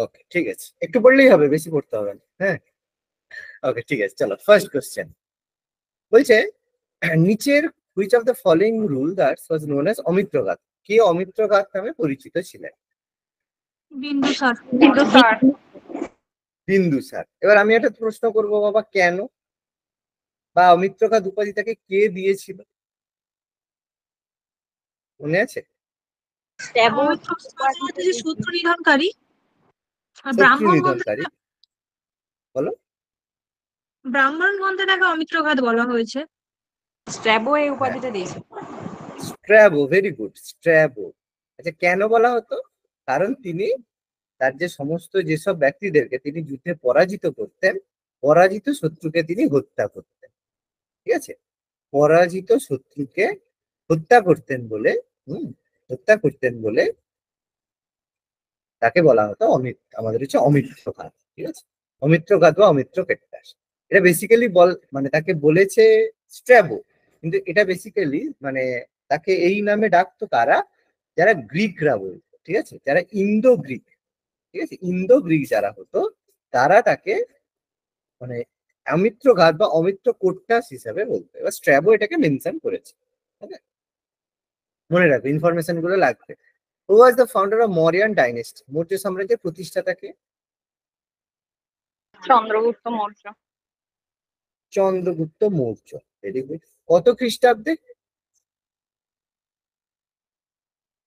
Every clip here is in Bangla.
ওকে, ঠিক আছে, একটু পড়লেই হবে, বেশি পড়তে হবে না। হ্যাঁ, ওকে, ঠিক আছে, চলো ফার্স্ট কোশ্চেন। বলছে নিচের which of the following rulers was known as Amitraghata? কে অমিত্রঘাত নামে পরিচিত ছিলেন? বিন্দুসার। বিন্দুসার। বিন্দুসার। এবার আমি একটা প্রশ্ন করবো বাবা, কেন বা অমিত্রঘাত উপাধি তাকে কে দিয়েছিল, মনে আছে? সূত্র নিধনকারী। শত্রু নিধনকারী, বলো। ব্রাহ্মণ গ্রন্থে তাকে অমিত্রঘাত বলা হয়েছে। স্ট্র্যাবো এই উপাধিটা দিয়েছে। Strabo, very good, Strabo. আচ্ছা, কেন বলা হতো? কারণ তিনি তার যে সমস্ত যেসব ব্যক্তিদেরকে তিনি যুদ্ধে পরাজিত করতেন, পরাজিত শত্রুকে তিনি হত্যা করতেন। ঠিক আছে, পরাজিত শত্রুকে হত্যা করতেন বলে হত্যা করতেন বলে তাকে বলা হতো আমাদের হচ্ছে অমিত্রঘাত। ঠিক আছে, অমিত্রঘাত বা অমিত্রকেট্টাস। এটা বেসিক্যালি মানে তাকে বলেছে স্ট্র্যাবো, কিন্তু এটা বেসিক্যালি মানে তাকে এই নামে ডাকতো কারা? যারা গ্রিকরা বলতো। ঠিক আছে, যারা ইন্দো গ্রিক, ঠিক আছে, ইন্দো গ্রিক যারা হতো তারা তাকে মানে অমিত্রঘাত বা অমিত্রকোট্টাস হিসাবে বলতো। এবার স্ট্র্যাবো এটাকে মেনশন করেছে। ঠিক আছে, মনে রাখবে, ইনফরমেশন গুলো লাগবে। Who was the founder of Mauryan dynasty? Maurya সাম্রাজ্যের প্রতিষ্ঠাতাকে? চন্দ্রগুপ্ত মৌর্য। Chandragupta Maurya, very good. কত খ্রিস্টাব্দে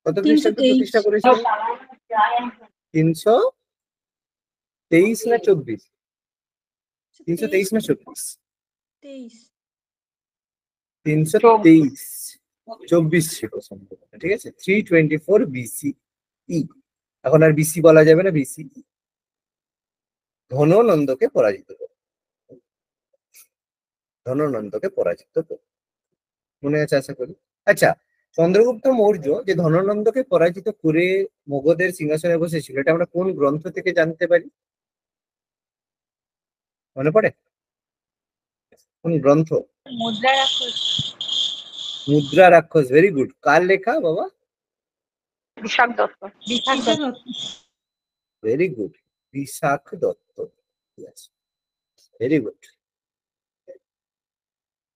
প্রতিষ্ঠা করেছিল? 323 না 24? 323 না 24? 323, 24 ছিল সম্ভবত। ঠিক আছে, 324 BCE। এখন আর বিসি বলা যাবে না, বিসি। ধননন্দকে পরাজিত করে, ধননন্দকে পরাজিত করে, মনে আছে আশা করি। আচ্ছা, চন্দ্রগুপ্ত মৌর্য যে ধননন্দকে পরাজিত করে মগধের সিংহাসনে বসেছিল, এটা আমরা কোন গ্রন্থ থেকে জানতে পারি? মনে পড়ে কোন গ্রন্থ? মুদ্রা রাক্ষস। মুদ্রা রাক্ষস, ভেরি গুড। কার লেখা বাবা? Bishakh Dutta. Very good, Bishakh Dutta. Very good.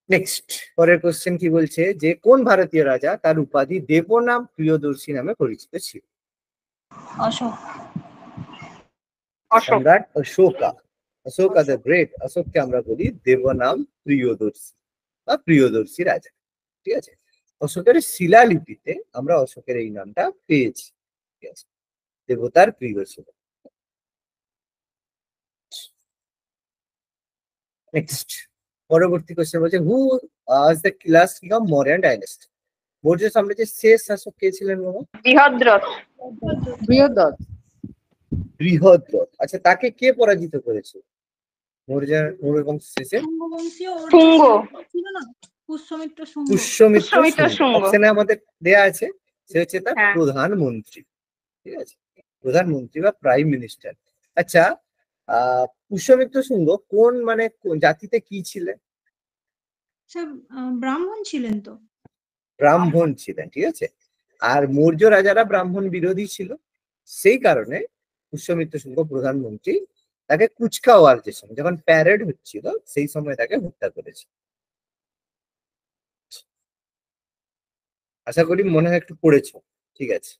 Next, পরের কোশ্চেন কি বলছে যে কোন ভারতীয় রাজা তার উপাধি দেবনাম প্রিয়দর্শী নামে পরিচিত ছিল? অশোক। সম্রাট অশোকা। অশোকা দ্য গ্রেট, অশোককে আমরা বলি দেবনাম প্রিয়দর্শী বা প্রিয়দর্শী রাজা। ঠিক আছে, অশোকের শিলালিপিতে আমরা অশোকের এই নামটা পেয়েছি। ঠিক আছে, দেবতার প্রিয় ছিল। নেক্সট, পরবর্তী কোশ্চেন বলছে who was the last king of Mauryan dynasty? Maurya সাম্রাজ্যের শেষ শাসক কে ছিলেন বাবা? বৃহদ্রথ। বৃহদ্রথ। বৃহদ্রথ। আচ্ছা, তাকে কে পরাজিত করেছে মৌর্য বংশ শেষে? শুঙ্গ। পুষ্যমিত্র শুঙ্গ। পুষ্যমিত্র শুঙ্গ। অপশনে আমাদের দেয়া আছে, সে হচ্ছে তার হ্যাঁ। প্রধানমন্ত্রী। ঠিক আছে, প্রধানমন্ত্রী বা প্রাইম মিনিস্টার। আচ্ছা, পুষ্যমিত্র শুঙ্গ কোন মানে কোন জাতিতে কি ছিলেন? ব্রাহ্মণ ছিলেন তো? ব্রাহ্মণ ছিলেন। ঠিক আছে, আর মৌর্য রাজারা ব্রাহ্মণ বিরোধী ছিল, সেই কারণে পুষ্যমিত্র শুঙ্গ প্রধানমন্ত্রী তাকে কুচকাওয়ার যে সময় যখন প্যারেড হচ্ছিল সেই সময় তাকে হত্যা করেছে। আশা করি মনে হয় একটু পড়েছ। ঠিক আছে,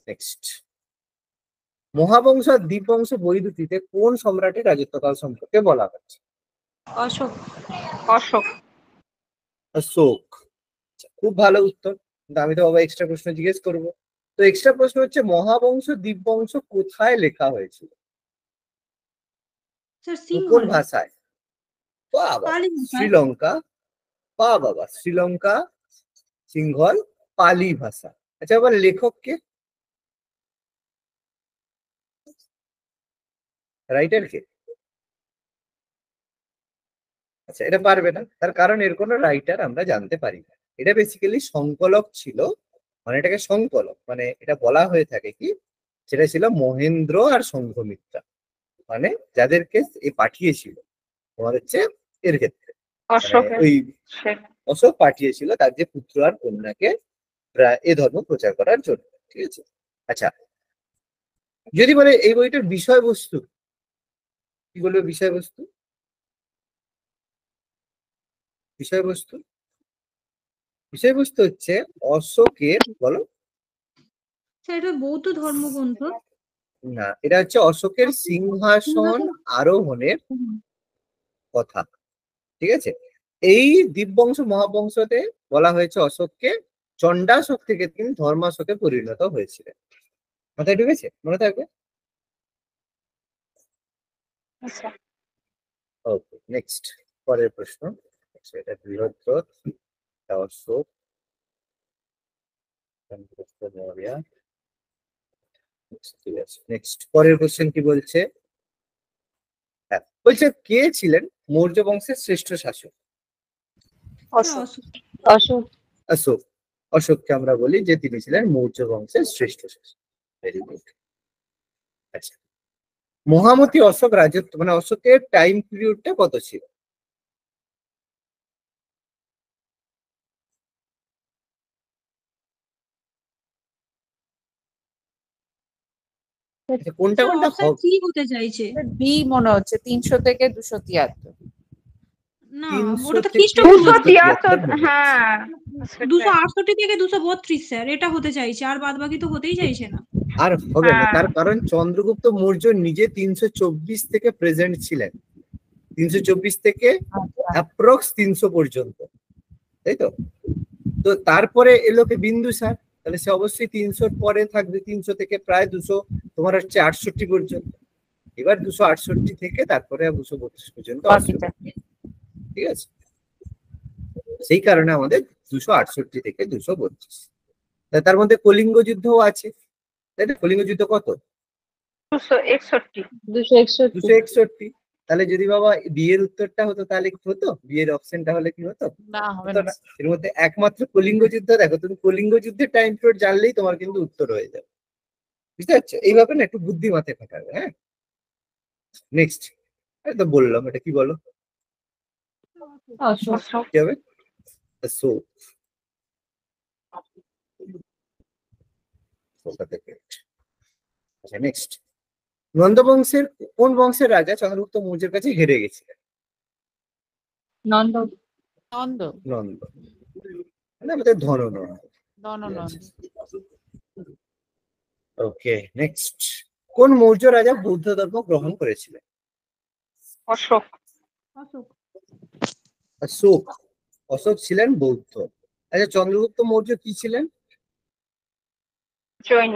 নেক্সট, মহাবংশ আর দ্বীপবংশ বই দুটিতে কোন সম্রাটের রাজত্বকাল সম্পর্কে বলা হচ্ছে? অশোক। অশোক। অশোক। খুব ভালো উত্তর, কিন্তু আমি তো বাবা এক্সট্রা প্রশ্ন জিজ্ঞেস করবো। তো এক্সট্রা প্রশ্ন হচ্ছে মহাবংশ দ্বীপবংশ কোথায় লেখা হয়েছিল, কোন ভাষায়? বাবা, শ্রীলঙ্কা। বাবা, শ্রীলঙ্কা, সিংহল, পালি ভাষা। আচ্ছা, আবার লেখক কে, রাইটার কে? আচ্ছা, এটা পারবে না, তার কারণ এর কোনো রাইটার আমরা জানতে পারি না। এটা বেসিক্যালি সংকলক ছিল, মানে এটাকে সংকলক মানে এটা বলা হয়ে থাকে কি, সেটা ছিল মহেন্দ্র আর সংঘমিত্রা, মানে যাদেরকে এ পাঠিয়েছিল তোমার হচ্ছে এর ক্ষেত্রে ওই অশোক পাঠিয়েছিল তার যে পুত্র আর কন্যাকে এ ধর্ম প্রচার করার জন্য। ঠিক আছে, আচ্ছা, যদি বলে এই বইটার বিষয়বস্তু, কি বলবে বিষয়বস্তু? বিষয়বস্তু বিষয়বস্তু হচ্ছে অশোকের, বলো। স্যার এটা বৌদ্ধ ধর্মগ্রন্থ। না, এটা হচ্ছে অশোকের সিংহাসন আরোহণের কথা, ঠিক আছে? এই দীপবংশ মহাবংশতে বলা হয়েছে অশোককে চণ্ডাশোক থেকে তিনি ধর্মাশোকে পরিণত হয়েছিলেন। মাথায় ঢুকেছে? মনে থাকবে। আচ্ছা। ওকে, নেক্সট, পরের প্রশ্ন। আচ্ছা, এটা বৃহদ্রথ, এটা অশোক, চন্দ্রগুপ্ত মৌর্য। ঠিক আছে, নেক্সট পরের কোশ্চেন কি বলছে? হ্যাঁ, বলছে কে ছিলেন মৌর্য বংশের শ্রেষ্ঠ শাসক? অশোক। অশোক। অশোক। অশোক। অশোককে আমরা বলি যে তিনি ছিলেন মৌর্য বংশের শ্রেষ্ঠ শাসক। Very good. আচ্ছা, মহামতি অশোক রাজত্ব, মানে অশোকের টাইম পিরিয়ডটা কত ছিল? আচ্ছা, কোনটা কোনটা অপশন হবে? কি হতে চাইছে? বি মনে হচ্ছে 300 থেকে 273। না, 300 ওটা তো থেকে খ্রিস্টপূর্ব। 273, হ্যাঁ। 268 থেকে 232 স্যার, এটা হতে চাইছে, আর বাদ বাকি তো হতেই চাইছে না। আর হবে না, হ্যাঁ। তার কারণ চন্দ্রগুপ্ত মৌর্য নিজে 324 থেকে প্রেজেন্ট ছিলেন, 324 থেকে অ্যাপ্রক্স 300 পর্যন্ত, তাই তো? তো তারপরে এলো কি বিন্দুসার, তাহলে সে অবশ্যই 300 পরে থাকবে, 300 থেকে প্রায় 200 তোমার হচ্ছে 68 পর্যন্ত। এবার 268 থেকে তারপরে 232 পর্যন্ত অশোক, বাকিটা ঠিক আছে? সেই কারণে আমাদের 268 থেকে 232। তার মধ্যে কলিঙ্গ যুদ্ধও আছে, তাই না? কলিঙ্গ যুদ্ধ কত? 261। 261। 261। তাহলে যদি বাবা বিয়ের উত্তরটা হতো তাহলে কি হতো? বিয়ের অপশনটা হলে কি হতো? না হবে হতো না। না। এর মধ্যে একমাত্র কলিঙ্গ যুদ্ধ, দেখো তুমি কলিঙ্গ যুদ্ধের টাইম পিরিয়ড জানলেই তোমার কিন্তু উত্তর হয়ে যাবে, বুঝতে পারছো? এইভাবে না একটু বুদ্ধি মাথায় খাটাবে। হ্যাঁ, নেক্সট। তো বললাম, এটা কি বলো? অশোক। কি হবে? সো আচ্ছা, নেক্সট। নন্দ বংশের কোন বংশের রাজা চন্দ্রগুপ্ত মৌর্যের কাছে হেরে গেছিলেন? নন্দ। নন্দ। নন্দ, মানে আমাদের ধননন্দ। নন্দ। ওকে, নেক্সট। কোন মৌর্য রাজা বৌদ্ধ ধর্ম গ্রহণ করেছিলেন? অশোক। অশোক। অশোক। অশোক ছিলেন বৌদ্ধ। আচ্ছা, চন্দ্রগুপ্ত মৌর্য কি ছিলেন? জৈন।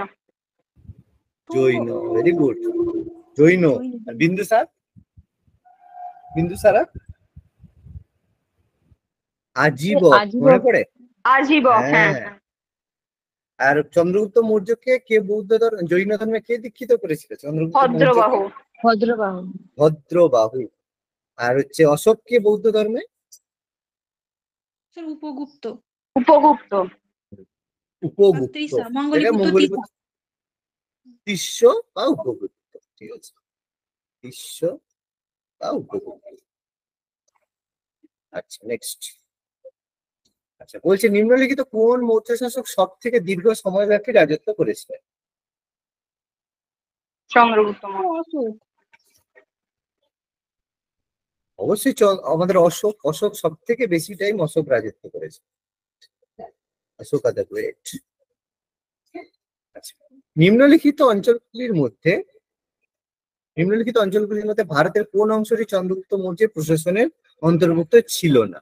জৈন। Very good, Jain. আর বিন্দুসার? বিন্দুসারা আজীবক, মনে পড়ে? আজীবক, হ্যাঁ। হ্যাঁ। আর চন্দ্রগুপ্ত মৌর্যকে কে বৌদ্ধ ধর্ম, জৈন ধর্মে কে দীক্ষিত করেছিল? চন্দ্রগুপ্ত ভদ্রবাহু। মৌর্যকে ভদ্রবাহু। ভদ্রবাহু। আর হচ্ছে অশোককে বৌদ্ধ ধর্মে স্যার উপগুপ্ত। উপগুপ্ত। উপগুপ্ত। তৃষা, এটা মঙ্গলীপুত্র মঙ্গলীপুত্র তৃষা। শিষ্য বা উপগুপ্ত, ঠিক আছে? শিষ্য বা উপগুপ্ত। আচ্ছা, নেক্সট। আচ্ছা, বলছে নিম্নলিখিত কোন মৌর্য শাসক সব থেকে দীর্ঘ সময় ব্যাপী রাজত্ব করেছিলেন? চন্দ্রগুপ্ত মৌর্য। অশোক। অবশ্যই আমাদের অশোক। অশোক সব থেকে বেশি টাইম অশোক রাজত্ব করেছে। Ashok the great. আচ্ছা, নিম্নলিখিত অঞ্চলগুলির মধ্যে ভারতের কোন অংশটি চন্দ্রগুপ্ত মৌর্যের প্রশাসনের অন্তর্ভুক্ত ছিল না?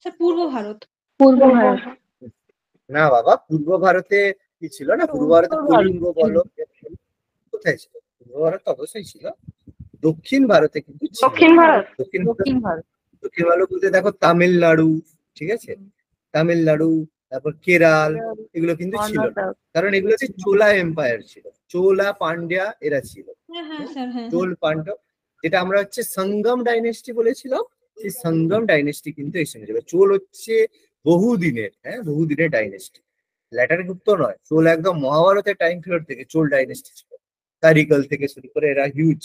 স্যার পূর্ব ভারত। পূর্ব ভারত। না বাবা, পূর্ব ভারতে কি ছিল না? পূর্ব ভারতে কলিঙ্গ বলো, কোথায় ছিল? পূর্ব ভারত তো অবশ্যই ছিল, দক্ষিণ ভারতে কিন্তু ছিল দক্ষিণ না। ভারত। দক্ষিণ ভারত। দক্ষিণ ভারত বলতে দেখো তামিলনাড়ু, ঠিক আছে? তামিলনাড়ু, তারপর কেরাল, এগুলো কিন্তু ছিল না। কর্ণাটক। কারণ এগুলো হচ্ছে চোলা এম্পায়ার ছিল, চোলা পান্ডিয়া এরা ছিল। হ্যাঁ হ্যাঁ স্যার, হ্যাঁ চোল পান্ডব, যেটা আমরা হচ্ছে সঙ্গম ডাইনেস্টি বলেছিলাম, সেই সঙ্গম ডাইনেস্টি কিন্তু এই সঙ্গে যাবে। চোল হচ্ছে বহুদিনের, হ্যাঁ, বহুদিনের ডাইনেস্টি, ল্যাটার গুপ্ত নয়। চোল একদম মহাভারতের টাইম পিরিয়ড থেকে চোল ডাইনেস্টি ছিল, কারিকল থেকে শুরু করে এরা হিউজ।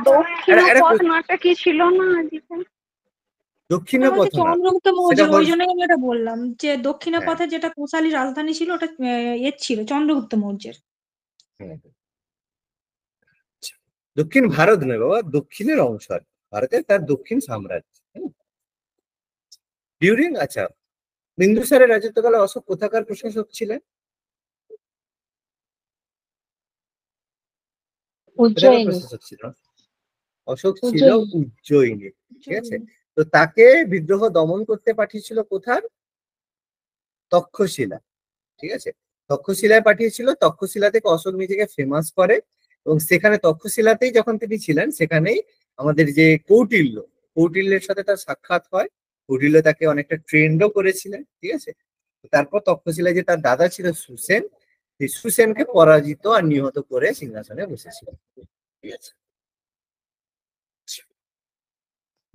দক্ষিণ পথ নাটা কি ছিল না? দক্ষিণা ওটা পথ হচ্ছে না, চন্দ্রগুপ্ত সেটা মৌর্যের, ওই হর্ষ। জন্যই আমি এটা বললাম যে দক্ষিণা হ্যাঁ, পথে যেটা কোশালী রাজধানী ছিল ওটা এর ছিল চন্দ্রগুপ্ত মৌর্যের। হ্যাঁ। দক্ষিণ ভারত নয় বাবা, দক্ষিণের অংশ আর কি। ভারতের তার দক্ষিণ সাম্রাজ্য। ডিউরিং, আচ্ছা, বিন্দুসারের রাজত্বকালে অশোক কোথাকার প্রশাসক ছিলেন? কোথাকার উজ্জয়িনী। প্রশাসক ছিল? অশোক ছিল উজ্জয়িনী। উজ্জয়িনী, ঠিক আছে। তো তাকে বিদ্রোহ দমন করতে পাঠিয়েছিল কোথার? তক্ষশিলা, ঠিক আছে। তক্ষশিলায় পাঠিয়েছিল, তক্ষশিলা থেকে অশোক নিজেকে ফেমাস করে, এবং সেখানে তক্ষশিলাতেই যখন তিনি ছিলেন সেখানেই আমাদের যে কৌটিল্য, কৌটিল্যের সাথে তার সাক্ষাৎ হয়। কৌটিল্য তাকে অনেকটা ট্রেন্ডও করেছিলেন, ঠিক আছে। তারপর তক্ষশিলায় যে তার দাদা ছিল সুসেন, সেই সুসেনকে পরাজিত আর নিহত করে সিংহাসনে বসেছিল, ঠিক আছে।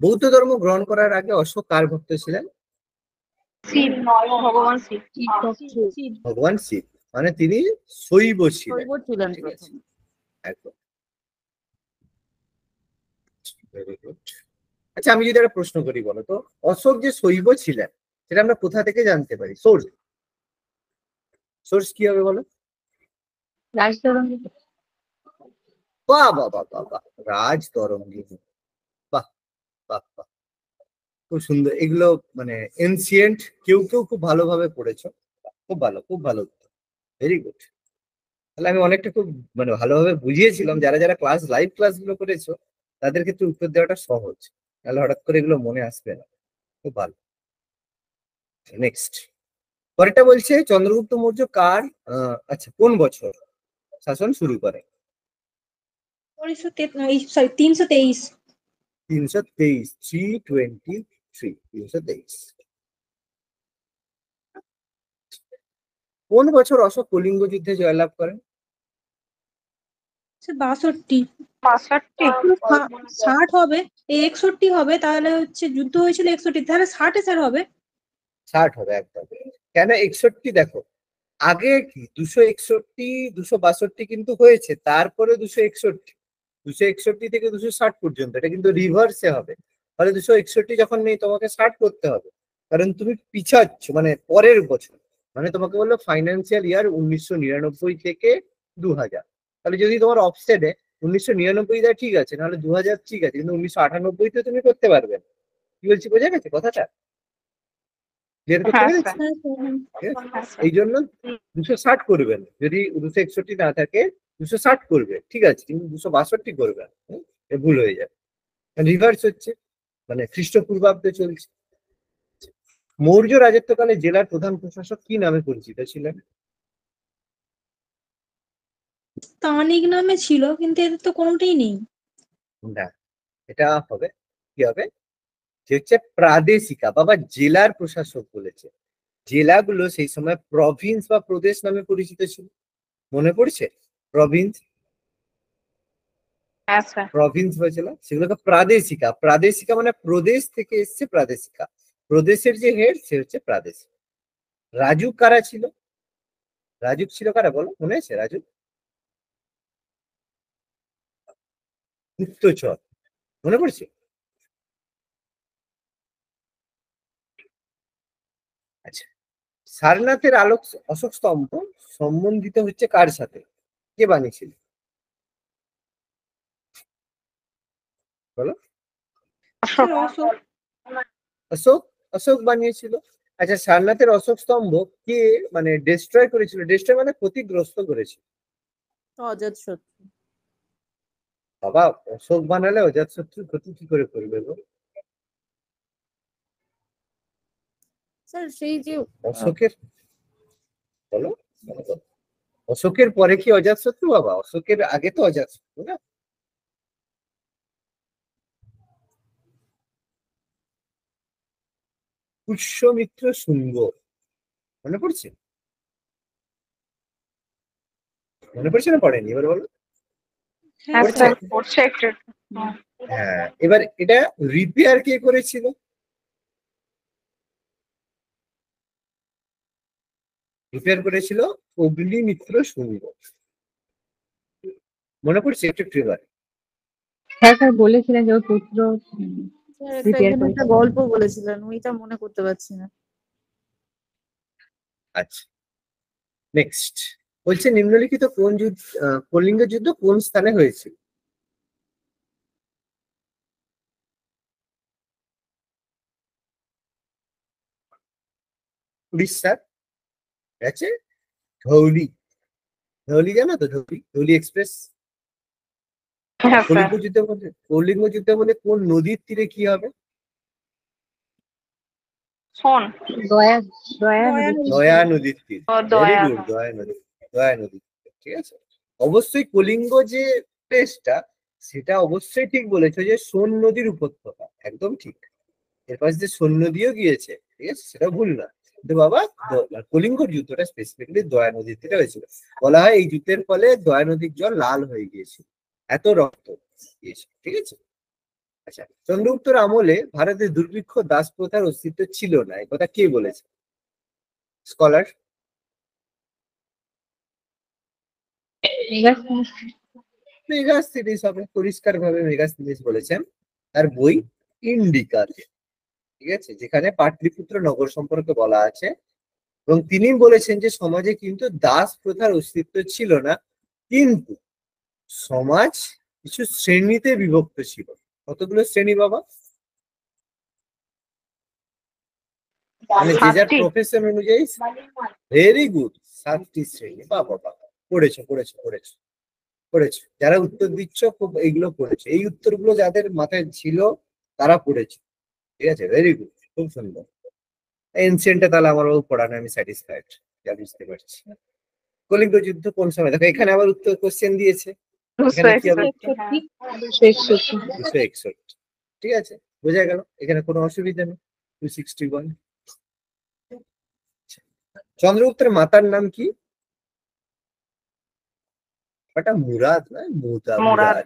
বৌদ্ধ ধর্ম গ্রহণ করার আগে অশোক কার ভক্ত ছিলেন? শিব, ভগবান শিব। শিব। ভগবান শিব, মানে তিনি শৈব ছিলেন, শৈব ছিলেন ঠিক আছে, প্রথমে। একদম। Very good. আচ্ছা, আমি যদি একটা প্রশ্ন করি, বলো তো, অশোক যে শৈব ছিলেন সেটা আমরা কোথা থেকে জানতে পারি? সোর্স, সোর্স কি হবে বলো? রাজধরণী। বাহ বাহ বাহ বাহ বাহ, রাজ তরঙ্গিনী। বাহ বাহ বাহ, খুব সুন্দর এগুলো, মানে এনসিয়েন্ট কেউ কেউ খুব ভালোভাবে পড়েছো। খুব ভালো, খুব ভালো, ভেরি গুড। তাহলে আমি অনেকটা খুব মানে ভালোভাবে বুঝিয়েছিলাম, যারা যারা লাইভ ক্লাস গুলো করেছো তাদের ক্ষেত্রে উত্তর দেওয়াটা সহজ, তাহলে হঠাৎ করে এগুলো মনে আসবে না। খুব ভালো। নেক্সট, পরেরটা বলছে চন্দ্রগুপ্ত মৌর্য কার আচ্ছা কোন বছর শাসন শুরু করে? 323। 323, 323, 323। কোন বছর অশোক কলিঙ্গ যুদ্ধে জয়লাভ করেন? 62। 62। 60 হবে, এই 61 হবে, তাহলে হচ্ছে যুদ্ধ হয়েছিল 61, তাহলে 60 স্যার হবে। 60 হবে একদম। কেন 61? দেখো, আগে কি 261, 262 কিন্তু হয়েছে, তারপরে 261, 261 থেকে 260 পর্যন্ত, এটা কিন্তু রিভার্সে হবে। তাহলে 261 যখন নেই তোমাকে 60 করতে হবে, কারণ তুমি পিছাচ্ছ, মানে পরের বছর। মানে তোমাকে বললো ফাইন্যান্সিয়াল ইয়ার 1999 থেকে 2000। তাহলে যদি তোমার অফসেটে 1999 দেয় ঠিক আছে, নাহলে 2000 ঠিক আছে, কিন্তু 1998 তো তুমি করতে পারবে না। কি বলছি, বোঝা গেছে কথাটা? ক্লিয়ার করতে হ্যাঁ পেরেছি? স্যার। হ্যাঁ স্যার, হ্যাঁ। ঠিক আছে? হ্যাঁ স্যার। এই জন্য 260 করবেন, যদি 261 না থাকে 260 করবে, ঠিক আছে, কিন্তু 262 করবে না। এ ভুল হয়ে যাবে, রিভার্স হচ্ছে, মানে খ্রিস্টপূর্বাব্দে চলছে। মৌর্য রাজত্বকালে জেলার প্রধান প্রশাসক কি নামে পরিচিত ছিলেন? স্থানিক নামে ছিল, কিন্তু এদের তো কোনোটাই নেই। না, এটা হবে, কি হবে, যে হচ্ছে প্রাদেশিকা, বাবা জেলার প্রশাসক বলেছে। জেলাগুলো সেই সময় প্রভিন্স বা প্রদেশ নামে পরিচিত ছিল, মনে পড়ছে? প্রভিন্স, হ্যাঁ স্যার। প্রভিন্স হয়েছিল, সেগুলোকে প্রাদেশিকা, প্রাদেশিকা মানে প্রদেশ থেকে এসছে প্রাদেশিকা। প্রদেশের যে হেড সে হচ্ছে প্রাদেশিক। রাজুক কারা ছিল? রাজুক ছিল কারা বলো, মনে আছে? রাজুক গুপ্তচর, মনে পড়ছে? আচ্ছা, সারনাথের আলোক অশোক স্তম্ভ সম্বন্ধিত হচ্ছে কার সাথে? কে বানিয়েছিল বলো? স্যার অশোক। অশোক, অশোক বানিয়েছিল। আচ্ছা, সারনাথের অশোক স্তম্ভ কে মানে ডিস্ট্রয় করেছিল? ডিস্ট্রয় মানে ক্ষতিগ্রস্ত করেছিল। অজাতশত্রু। বাবা, অশোক বানালে অজাতশত্রুর ক্ষতি কি করে করবে গো? স্যার সেই যে অশোকের, বলো বলো, বলো। অশোকের পরে কি অজাতশত্রু? বাবা, অশোকের আগে তো অজাতশত্রু না। পুষ্যমিত্র শুঙ্গ, মনে পড়ছে? মনে পড়ছে না পড়েনি? এবার বলো। হ্যাঁ পড়ছে? স্যার, পড়ছে একটু একটু। হ্যাঁ, এবার এটা রিপেয়ার কে করেছিল? রিপেয়ার করেছিল অগ্নিমিত্র শুঙ্গ, মনে পড়ছে একটু একটু এবার? হ্যাঁ স্যার, বলেছিলেন যে ওর পুত্র একজন একটা গল্প বলেছিলেন, ওইটা মনে করতে পারছি না। আচ্ছা, নেক্সট বলছে নিম্নলিখিত কোন যুদ্ধ কলিঙ্গ যুদ্ধ কোন স্থানে হয়েছিল? উড়িষ্যার, ঠিক আছে, ধৌলি। ধৌলি জানো তো, ধৌলি, ধৌলি এক্সপ্রেস। হ্যাঁ স্যার। কলিঙ্গ যুদ্ধে বলে কোন নদীর তীরে কি হবে? শোন। দয়া দয়া দয়া নদী। দয়া নদীর তীর। ও, ভেরি দয়া। গুড, দয়া নদীর তীর, ঠিক আছে। অবশ্যই কলিঙ্গ যে প্লেসটা, সেটা অবশ্যই ঠিক বলেছো যে সোন নদীর উপত্যকা, একদম ঠিক। এর পাশে যে সোন নদীও গিয়েছে, ঠিক আছে, সেটা ভুল না। কিন্তু বাবা, কলিঙ্গ যুদ্ধটা স্পেসিফিকলি দয়া নদীর তীরে হয়েছিল। বলা হয় এই যুদ্ধের ফলে দয়া নদীর জল লাল হয়ে গিয়েছিল, এত রক্ত গিয়েছিল, ঠিক আছে। আচ্ছা, চন্দ্রগুপ্তর আমলে ভারতে দুর্ভিক্ষ দাস প্রথার অস্তিত্ব ছিল না, এই কথা কে বলেছে? স্কলার। মেগাস্থিনিস হবে, পরিষ্কার ভাবে মেগাস্থিনিস বলেছেন তার বই ইন্ডিকাতে, ঠিক আছে, যেখানে পাটলিপুত্র নগর সম্পর্কে বলা আছে। এবং তিনি বলেছেন যে সমাজে কিন্তু দাস প্রথার অস্তিত্ব ছিল না, কিন্তু সমাজ কিছু শ্রেণীতে বিভক্ত ছিল। কতগুলো শ্রেণী বাবা? মানে যে যার 7টি। প্রফেশন অনুযায়ী। ভেরি গুড, 7টি শ্রেণী। বাবা বাবা, পড়েছো পড়েছো পড়েছো পড়েছো। যারা উত্তর দিচ্ছ খুব এইগুলো পড়েছো, এই উত্তরগুলো যাদের মাথায় ছিল তারা পড়েছে, ঠিক আছে, ভেরি গুড, খুব সুন্দর। এনসিয়েন্টটা তাহলে আমার পড়ানো আমি স্যাটিসফাইড, যা বুঝতে পারছি। কলিঙ্গ যুদ্ধ কোন সময়? দেখো এখানে আবার উত্তর কোশ্চেন দিয়েছে, এখানে কি হবে? 261, ঠিক আছে, বোঝা গেল, এখানে কোনো অসুবিধা নেই। 261। চন্দ্রগুপ্তের মাতার নাম কি? ওটা মুরাদ নয়, মুরাদ। মুরাদ।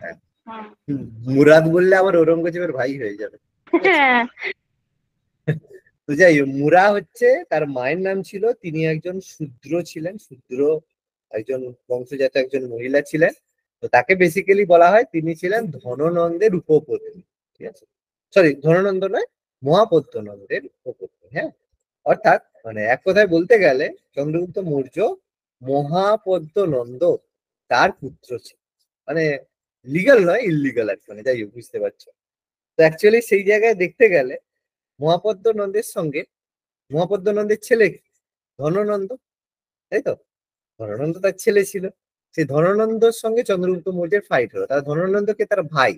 হ্যাঁ, হুম। মুরাদ বললে আমার ঔরঙ্গজেবের ভাই হয়ে যাবে। হ্যাঁ। তো যাই হোক, মুরা হচ্ছে তার মায়ের নাম ছিল, তিনি একজন শূদ্র ছিলেন, শূদ্র একজন বংশজাত একজন মহিলা ছিলেন। তো তাকে বেসিক্যালি বলা হয় তিনি ছিলেন ধননন্দের উপপত্নী, ঠিক আছে, সরি ধননন্দ নয়, মহাপদ্মনন্দের উপপত্নী। হ্যাঁ, অর্থাৎ মানে এক কথায় বলতে গেলে চন্দ্রগুপ্ত মৌর্য মহাপদ্মনন্দ তার পুত্র ছিল। মানে লিগাল নয়, ইললিগাল আর কি, মানে যাই হোক, বুঝতে পারছো। তো অ্যাকচুয়ালি সেই জায়গায় দেখতে গেলে মহাপদ্মনন্দের সঙ্গে মহাপদ্মনন্দের ছেলে কি? ধননন্দ, তাই তো? ধননন্দ তার ছেলে ছিল। সেই ধননন্দর সঙ্গে চন্দ্রগুপ্ত মৌর্যের ফাইট হলো, তার ধননন্দকে তার ভাই।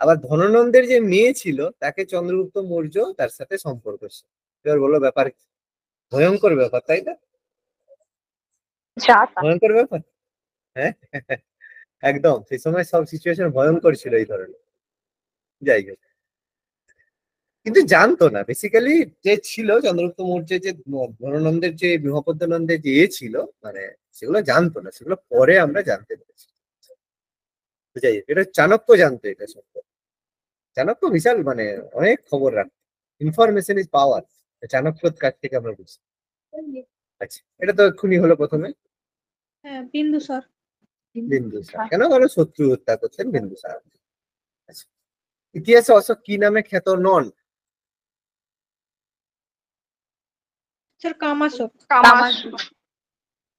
আবার ধননন্দের যে মেয়ে ছিল তাকে চন্দ্রগুপ্ত মৌর্য তার সাথে সম্পর্ক ছিল। এবার বলো ব্যাপার কি? ভয়ঙ্কর ব্যাপার, তাই না? যা তা। ভয়ঙ্কর ব্যাপার, হ্যাঁ। একদম, সেই সময় সব সিচুয়েশন ভয়ঙ্কর ছিল এই ধরনের। যাই হোক, কিন্তু জানতো না বেসিক্যালি যে ছিল চন্দ্রগুপ্ত মৌর্যের যে ধননন্দের যে মহাপদ্মনন্দের যে ছিল, মানে সেগুলো জানতো না, সেগুলো পরে আমরা জানতে পেরেছি। তো যাই হোক, এটা চাণক্য জানতো এটা সম্পর্কে। চাণক্য বিশাল মানে অনেক খবর রাখতো, ইনফরমেশন ইজ পাওয়ার, চাণক্যর কাছ থেকে আমরা বুঝি। আচ্ছা, এটা তো এক্ষুনি হলো প্রথমে। হ্যাঁ, বিন্দুসার। বিন্দুসার কেন? কারণ শত্রু হত্যা করতেন বিন্দুসার। আচ্ছা, ইতিহাসে অশোক কি নামে খ্যাত নন? স্যার কামাশক। কামাস।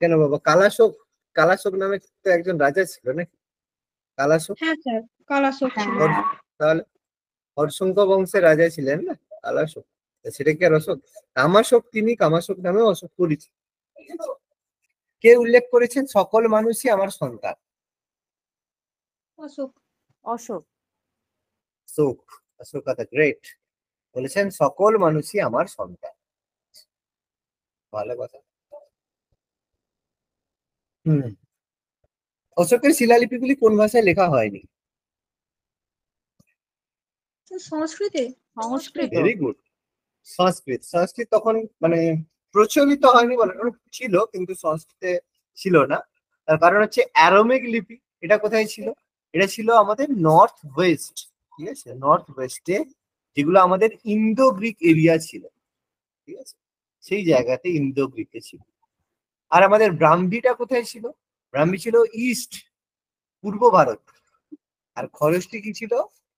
কেন বাবা? কালাশোক, কালাশোক নামে তো একজন রাজা ছিল নাকি? কালাশোক। হ্যাঁ স্যার, কালাশক ছিল। হ্যাঁ। তাহলে হর্ষঙ্ক বংশের রাজা ছিলেন না কালাশোক, তা সেটা কি আর অশোক? কামাশোক, তিনি কামাশোক নামে অশোক পরিচিত। কে উল্লেখ করেছেন সকল মানুষই আমার সন্তান? অশোক। অশোক। অশোক, অশোক দ্য গ্রেট বলেছেন সকল মানুষই আমার সন্তান। ভালো কথা। হুম, অশোকের শিলালিপিগুলি কোন ভাষায় লেখা হয়নি? স্যার সংস্কৃতে। সংস্কৃত। ভেরি গুড, সংস্কৃত। সংস্কৃত তখন মানে প্রচলিত হয়নি, বলে ছিল কিন্তু সংস্কৃতে ছিল না। তার কারণ হচ্ছে অ্যারোমিক লিপি। এটা কোথায় ছিল? এটা ছিল আমাদের নর্থ ওয়েস্ট, ঠিক আছে, নর্থ ওয়েস্টে, যেগুলো আমাদের ইন্দো গ্রিক এরিয়া ছিল, ঠিক আছে, সেই জায়গাতে ইন্দো গ্রিকে ছিল। আর আমাদের ব্রাহ্মীটা কোথায় ছিল? ব্রাহ্মী ছিল ইস্ট, পূর্ব ভারত। আর খরষ্টি কি ছিল?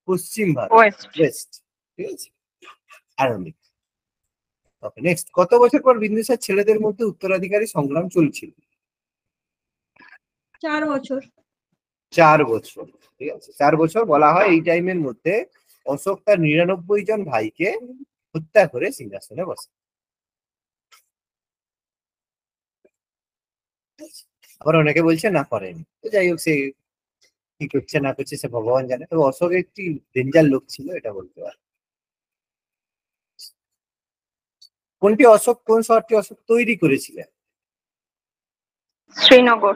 পশ্চিম ভারত, ওয়েস্ট। ওয়েস্ট। ঠিক আছে, আরম্ভিক। ওকে, নেক্সট। কত বছর পর বিন্দুসার ছেলেদের মধ্যে উত্তরাধিকারী সংগ্রাম চলছিল? 4 বছর। 4 বছর। ঠিক আছে, 4 বছর বলা হয়। এই টাইমের মধ্যে অশোক তার 99 জন ভাইকে হত্যা করে সিংহাসনে বসে। আবার অনেকে বলছে না করেনি, তো যাই হোক, সে কি করছে না করছে সে ভগবান জানে। তবে অশোক একটি ডেঞ্জার লোক ছিল, এটা বলতে পারে। কোন শহরটি অশোক তৈরি করেছিলেন? শ্রীনগর।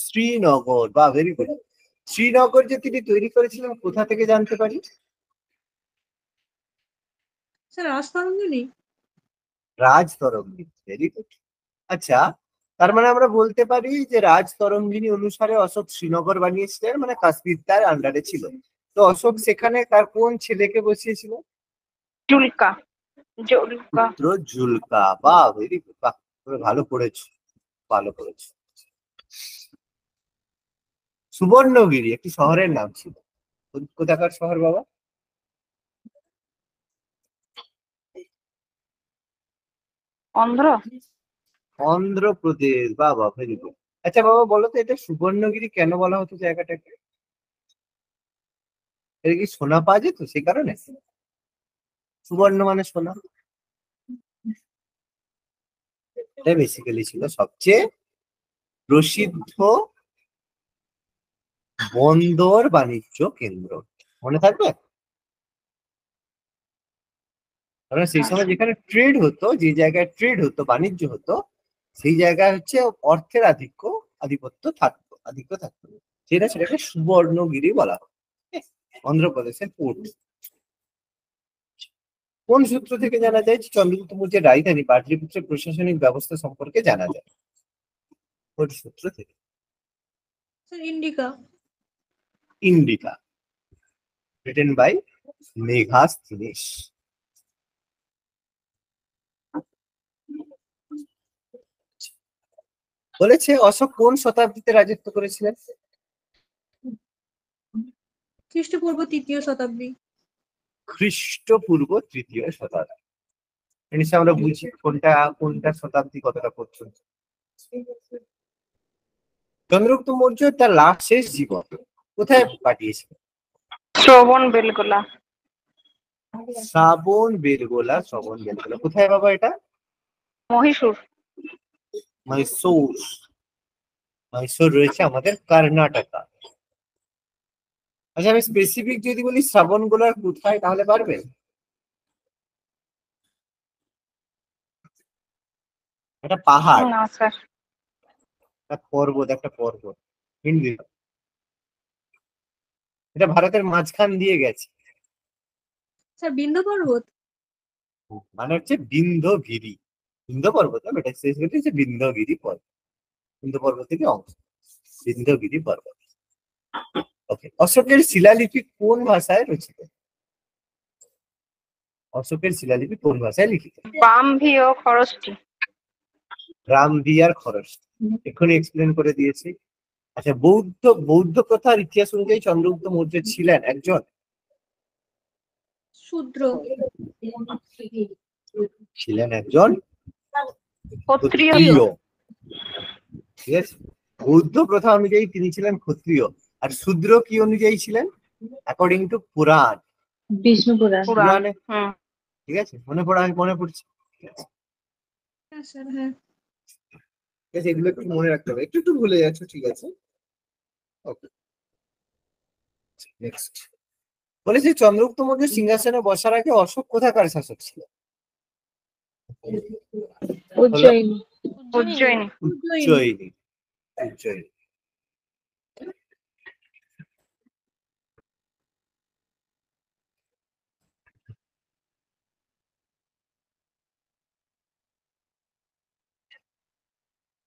শ্রীনগর, বা ভেরি গুড। শ্রীনগর যে তিনি তৈরি করেছিলেন কোথা থেকে জানতে পারি? Sir Rajatarangini. Rajatarangini, very good. আচ্ছা, তার মানে আমরা বলতে পারি যে রাজতরঙ্গিনী অনুসারে অশোক শ্রীনগর বানিয়েছিলেন, মানে কাশ্মীর তার আন্ডারে ছিল। তো অশোক সেখানে তার কোন ছেলেকে বসিয়েছিল? জুলকা। জুলকা। পুত্র জুলকা, বাহ ভেরি গুড, বাহ, তুমি ভালো পড়েছো, ভালো পড়েছো। সুবর্ণগিরি একটি শহরের নাম ছিল, কোথাকার শহর বাবা? অন্ধ্র। অন্ধ্রপ্রদেশ, বাবা ভেরি গুড। আচ্ছা বাবা, বলো তো এটা সুবর্ণগিরি কেন বলা হতো জায়গাটাকে? এটা কি সোনা পাওয়া যেত সেই কারণে? সুবর্ণ মানে সোনা। এটা বেসিক্যালি ছিল সবচেয়ে প্রসিদ্ধ বন্দর বাণিজ্য কেন্দ্র, মনে থাকবে? কারণ সেই সময় যেখানে ট্রেড হতো, যে জায়গায় ট্রেড হতো, বাণিজ্য হতো, সেই জায়গায় হচ্ছে অর্থের আধিক্য থাকতো, সেটাকে সুবর্ণগিরি বলা হয়। অন্ধ্রপ্রদেশের পোর্ট। কোন সূত্র থেকে জানা যায় যে চন্দ্রগুপ্ত মৌর্যের রাজধানী পাটলিপুত্রের প্রশাসনিক ব্যবস্থা সম্পর্কে জানা যায়? কোন সূত্র থেকে? Sir Indica. Indica, written by Megasthenes. বলেছে অশোক কোন শতাব্দীতে রাজত্ব করেছিলেন? খ্রিস্টপূর্ব 3য় শতাব্দী। খ্রিস্টপূর্ব 3য় শতাব্দী। নিশ্চয় আমরা বুঝি কোনটা কোনটা শতাব্দী কতটা পর্যন্ত। চন্দ্রগুপ্ত মৌর্য তার শেষ জীবন কোথায় কাটিয়েছিলেন? শ্রবণ বেলগোলা। শ্রাবণ বেলগোলা, কোথায় বাবা এটা? মহীশূর। মাইসোর। মাইসোর রয়েছে আমাদের কর্ণাটকা। আচ্ছা, আমি স্পেসিফিক যদি বলি শ্রাবণ গোলার কোথায়, তাহলে পারবে? একটা পাহাড়, না স্যার। একটা পর্বত হিন্দি। এটা ভারতের মাঝখান দিয়ে গেছে, স্যার বিন্ধ্য পর্বত। মানে হচ্ছে বিন্ধ্যগিরি। বিন্ধ্য পর্বত না, এটা শেষ হচ্ছে বিন্ধ্যগিরি পর্বত, বিন্ধ্য পর্বতেরই অংশ, বিন্ধ্যগিরি পর্বত। ওকে, অশোকের শিলালিপি কোন ভাষায় রচিত? অশোকের শিলালিপি কোন ভাষায় লিখিত? ব্রাহ্মী ও খরচটি। ব্রাহ্মী আর খরচ, এক্ষুনি এক্সপ্লেন করে দিয়েছি। আচ্ছা, বৌদ্ধ প্রথার ইতিহাস অনুযায়ী চন্দ্রগুপ্ত মৌর্য ছিলেন একজন শূদ্র। ক্ষত্রিয়। ক্ষত্রিয়। ঠিক আছে, বৌদ্ধ প্রথা অনুযায়ী তিনি ছিলেন ক্ষত্রিয়। আর শূদ্র কি অনুযায়ী ছিলেন? অ্যাকর্ডিং টু পুরাণ। বিষ্ণু পুরাণ। পুরাণে। হুম। ঠিক আছে, মনে পড়ছে। হ্যাঁ স্যার, হ্যাঁ। ঠিক আছে, এগুলো একটু মনে রাখতে হবে, একটু ভুলে যাচ্ছ, ঠিক আছে। ওকে, নেক্সট। বলেছে চন্দ্রগুপ্ত মৌর্য সিংহাসনে বসার আগে অশোক কোথাকার শাসক ছিল? উজ্জয়িনী। উজ্জয়িনী। উজ্জয়িনী। উজ্জয়িনী।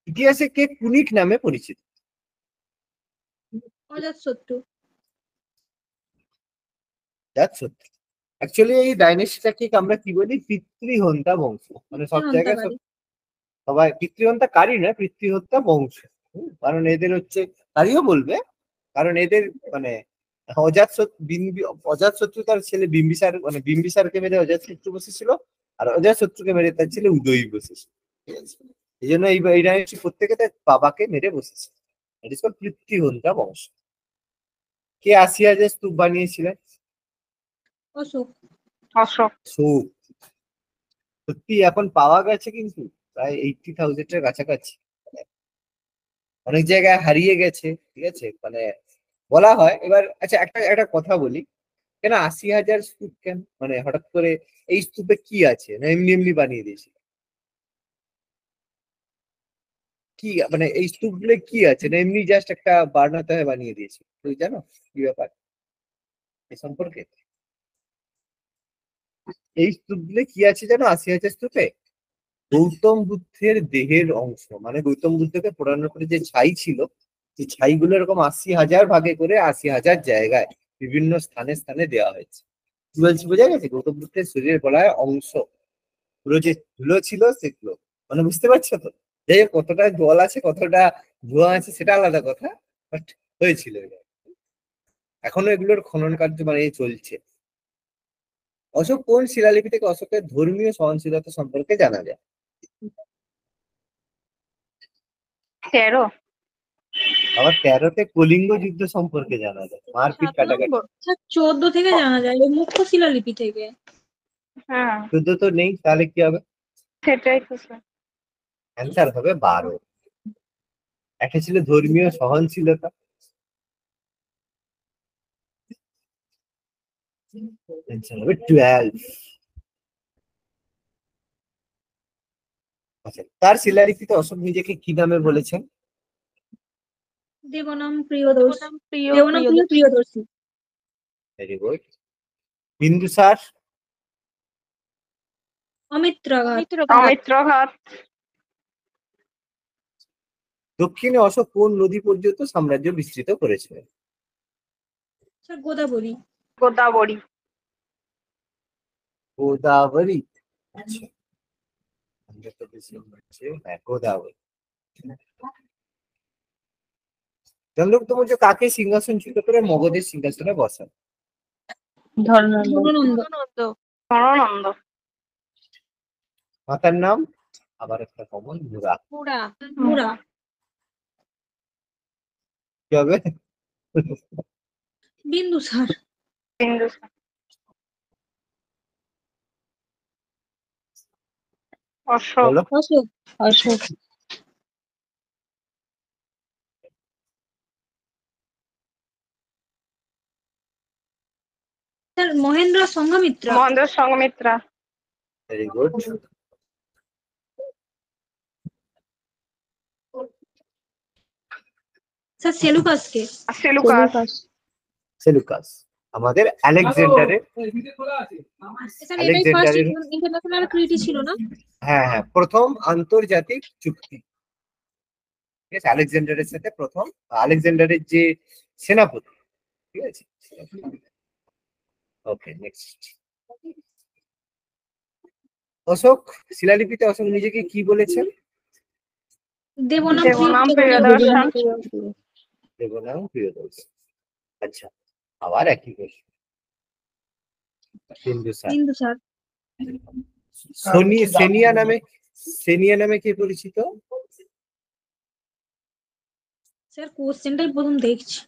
ইতিহাসে কে কুনিক নামে পরিচিত? অজাতশত্রু। সত্যি। অ্যাকচুয়ালি এই ডাইনেস্টিটাকে আমরা কি বলি? পিতৃহন্তা বংশ। মানে সব জায়গায় সবাই পিতৃহন্তা কারী না, পিতৃহত্যা বংশ। কারণ এদের হচ্ছে, কারীও বলবে, কারণ এদের মানে অজাতশত্রু তার ছেলে বিম্বিসার, মানে বিম্বিসারকে মেরে অজাতশত্রু বসেছিল, আর অজাতশত্রুকে মেরে তার ছেলে উদয়ী বসেছিল। ঠিক আছে, এই জন্য এই রাজ্যটি প্রত্যেকে তার বাবাকে মেরে বসেছে। ইট ইজ কল্ড পৃথ্বীহন্তা বংশ। কে ৮০,০০০ স্তূপ বানিয়েছিলেন? অশোক। অশোক। অশোক। সত্যি এখন পাওয়া গেছে কিন্তু প্রায় 80,000 এর কাছাকাছি, অনেক জায়গায় হারিয়ে গেছে। ঠিক আছে, মানে বলা হয়। এবার আচ্ছা, একটা একটা কথা বলি, কেন ৮০,০০০ স্তূপ কেন, মানে হঠাৎ করে এই স্তূপে কি আছে, না এমনি এমনি বানিয়ে দিয়েছে? কি মানে এই স্তূপ গুলো কি আছে, না এমনি জাস্ট একটা বার্নাতে হয়ে বানিয়ে দিয়েছে? তুই জানো কি ব্যাপার এ সম্পর্কে? এই স্তূপ গুলো কি আছে জানো ৮০,০০০ স্তূপে? গৌতম বুদ্ধের দেহের অংশ, মানে গৌতম বুদ্ধকে পোড়ানোর পরে যে ছাই ছিল, সেই ছাইগুলো এরকম ৮০,০০০ ভাগে করে ৮০,০০০ জায়গায় বিভিন্ন স্থানে স্থানে দেওয়া হয়েছে। কি বলছি বোঝা গেছে? গৌতম বুদ্ধের শরীরের বলা হয় অংশ, পুরো যে ধুলো ছিল সেগুলো, মানে বুঝতে পারছো তো? যাই হোক, কতটা জল আছে কতটা ধোঁয়া আছে সেটা আলাদা কথা, বাট হয়েছিল এটা। এখনো এগুলোর খনন কার্য মানে চলছে। অশোক কোন শিলালিপি থেকে অশোকের ধর্মীয় সহনশীলতা সম্পর্কে জানা যায়? 13। আবার 13তে কলিঙ্গ যুদ্ধ সম্পর্কে জানা যায়, মারপিট 7 কাটাকাটি। নম্বর। স্যার 14 থেকে জানা যায়, ওই মুখ্য শিলালিপি থেকে। হ্যাঁ 14 তো নেই, তাহলে কি হবে? সেটাই তো স্যার। অ্যান্সার হবে 12। একটা ছিল ধর্মীয় সহনশীলতা, অ্যান্সার হবে 12। আচ্ছা, তার শিলালিপিতে অশোক নিজেকে কি নামে বলেছেন? দেবনাম প্রিয়দর্শী। Very good. বিন্দুসার? অমিত্রাঘাত। অমিত্রঘাত। দক্ষিণে অশোক কোন নদী পর্যন্ত সাম্রাজ্য বিস্তৃত করেছিলেন? স্যার গোদাবরী। গোদাবরী। গোদাবরী। আচ্ছা, অন্ধ্রপ্রদেশে হচ্ছে, হ্যাঁ, গোদাবরী। চন্দ্রগুপ্ত মৌর্য কাকে সিংহাসনচ্যুত করে মগধের সিংহাসনে বসান? ধননন্দ। ধননন্দ। মাতার নাম? আবার একটা কমন, মুরা। মুরা। কি হবে? বিন্দুসার। বিন্দুসার। অশোক। বলো। Ashoka. Sir Mahendra Sanghamitra. Mahendra Sanghamitra. Very good. Sir সেলুকাসকে। সেলুকাস। সেলুকাস আমাদের আলেকজান্ডারের, স্যার এটাই ফার্স্ট আলেকজান্ডারের ইন্টারন্যাশনাল ট্রিটি ছিল না? হ্যাঁ হ্যাঁ, প্রথম আন্তর্জাতিক চুক্তি। ঠিক আছে, আলেকজান্ডারের সাথে প্রথম, আলেকজান্ডারের যে সেনাপতি। ঠিক আছে, ওকে নেক্সট। অশোক শিলালিপিতে অশোক নিজেকে কি বলেছেন? দেবনাম দেবনাম প্রিয়দর্শন। দেবনাম প্রিয়দর্শন। আচ্ছা, আবার একই প্রশ্ন। বিন্দুসার। সেনিয়া নামে কে পরিচিত? স্যার কোশ্চেনটাই প্রথম দেখছি।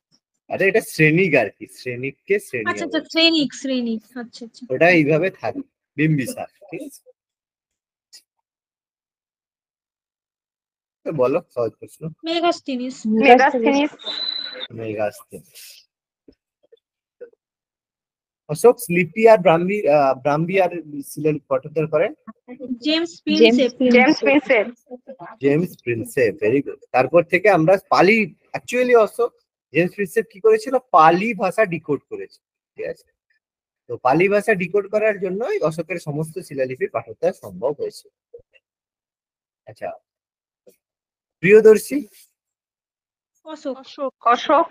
আরে এটা শ্রেণিক আর কি, শ্রেণিককে শ্রেণী আচ্ছা আচ্ছা, শ্রেণিক। আচ্ছা আচ্ছা। ওটা এইভাবে থাকে। বিম্বিসার। ঠিক আছে, তো বলো সহজ প্রশ্ন। মেগাস্তিনিস। মেগাস্থেনিস। মেগাস্থেনিস। অশোক লিপি আর ব্রাহ্মী আর শিলালিপি পঠোদ্ধার করেন? James Prinsep. James Prinsep. James Prinsep, very good. তারপর থেকে আমরা পালি, অ্যাকচুয়ালি অশোক জেমস প্রিন্সেপ কি করেছিল, পালি ভাষা ডিকোড করেছে। ঠিক আছে, তো পালি ভাষা ডিকোড করার জন্যই অশোকের সমস্ত শিলালিপি পাঠোদ্ধার সম্ভব হয়েছে। আচ্ছা, প্রিয়দর্শী? অশোক। অশোক।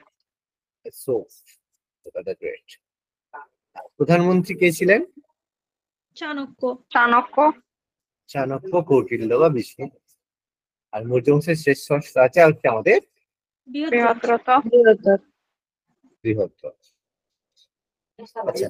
গ্রেট। প্রধানমন্ত্রী কে ছিলেন? চাণক্য। চাণক্য, কৌটিল্য বা বিষ্ণু। আর মৌর্য বংশের শেষ রাজা হচ্ছে আমাদের বৃহদ্রথ। বৃহদ্রথ। আচ্ছা